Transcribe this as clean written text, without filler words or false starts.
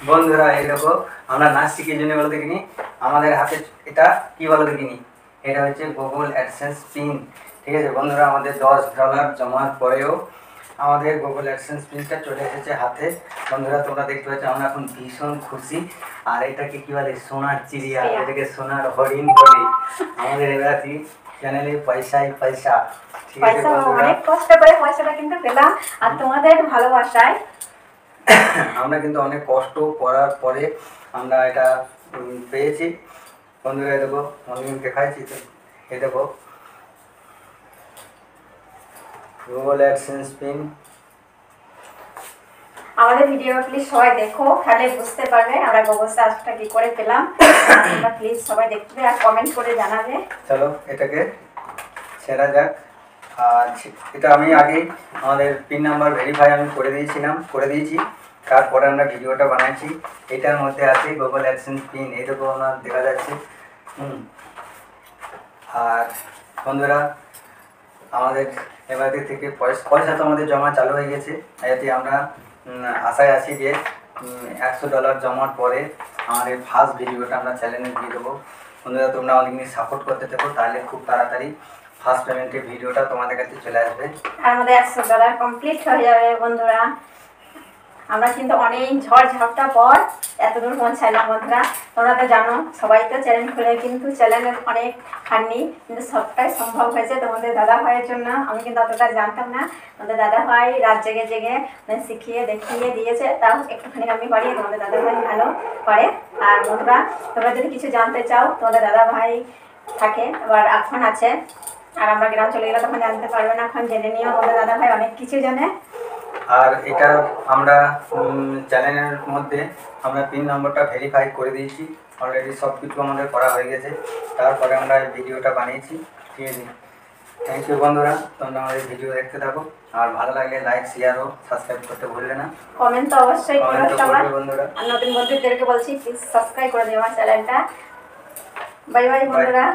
বন্ধুরা এই দেখো আমরা নাচ শিখে জন্য বলো দেখিনি আমাদের হাতে এটা কি বলো দেখিনি এটা হচ্ছে গুগল অ্যাডসেন্স পিন। ঠিক আছে বন্ধুরা, আমাদের $10 জমার পরেও আমাদের গুগল অ্যাডসেন্স পিনটা চলে এসেছে হাতে। বন্ধুরা তোমরা দেখতে পাচ্ছ আমরা এখন ভীষণ খুশি। আর এটাকে কি বলে সোনার চিড়িয়া, এটাকে সোনার হরিণ বলে। আমাদের এবারে চ্যানেলে পয়সাই পয়সা। ঠিক আছে বন্ধুরা, অনেক কষ্ট করে পয়সাটা কিন্তু পেলাম আর তোমাদের ভালোবাসায় আমরা কিন্তু অনেক কষ্ট করার পরে আমরা এটা পেয়েছি। বন্ধুরা দেখো আমি দেখাইছি তো, এই দেখো গুগল অ্যাডসেন্স পিন। আমাদের ভিডিও প্লিজ সবাই দেখো, তাহলে বুঝতে পারবে আমরা গুগল সার্চটা কি করে পেলাম। তোমরা প্লিজ সবাই দেখবে আর কমেন্ট করে জানাবে। চলো এটাকে ছেড়া যাক। আর এটা আমি আগেই আমাদের পিন নাম্বার ভেরিফাই আমি করে দিয়েছি। তারপরে আমরা ভিডিওটা বানাইছি। এটার মধ্যে আছে গুগল অ্যাডসেন্স পিন, এই দেখো আমার দেখা যাচ্ছে। আর বন্ধুরা আমাদের এবার থেকে পয়সা তো আমাদের জমা চালু হয়ে গেছে। এতে আমরা আশায় আছি যে $100 জমার পরে আমাদের ফার্স্ট ভিডিওটা আমরা চ্যানেলে দিয়ে দেবো। বন্ধুরা তোমরা অনেকদিন সাপোর্ট করতে থাকো, তাহলে খুব তাড়াতাড়ি ফার্স্ট পেমেন্টের ভিডিওটা তোমাদের কাছে চলে আসবে। আর আমাদের $100 কমপ্লিট হয়ে যাবে বন্ধুরা। আমরা কিন্তু অনেক ঝড় ঝাপটা পর এতদূর পৌঁছাইলাম বন্ধুরা। তোমরা তো জানো সবাই তো চ্যানেল খুলে, কিন্তু চ্যানেলের অনেক খাটনি, কিন্তু সবটাই সম্ভব হয়েছে তোমাদের দাদা ভাইয়ের জন্য। আমি কিন্তু অতটা জানতাম না, তোমাদের দাদা ভাই রাত জেগে জেগে শিখিয়ে দেখিয়ে দিয়েছে। তাও একটুখানি আমি পারি, তোমাদের দাদা ভাই ভালো পারে। আর বন্ধুরা তোমরা যদি কিছু জানতে চাও, তোমাদের দাদা ভাই থাকে আবার এখন আছে, আর আমরা গ্রাম চলে গেলে তখন জানতে পারবে না। এখন জেনে নিও, তোমাদের দাদা ভাই অনেক কিছু জানে। আর এটা আমরা চ্যানেলের মধ্যে আমরা পিন নম্বরটা ভেরিফাই করে দিয়েছি অলরেডি, সব কিছু আমাদের করা হয়ে গেছে। তারপরে আমরা এই ভিডিওটা বানিয়েছি। ঠিক আছে, থ্যাংক ইউ বন্ধুরা, তোমরা আমাদের ভিডিও দেখতে থাকো। আর ভালো লাগলে লাইক শেয়ার ও সাবস্ক্রাইব করতে ভুলবে না। কমেন্ট তো অবশ্যই করো সবাই বন্ধুরা। আর নতুন বন্ধুদেরকে বলছি প্লিজ সাবস্ক্রাইব করে দিও আমার চ্যানেলটা। বাই বাই বন্ধুরা।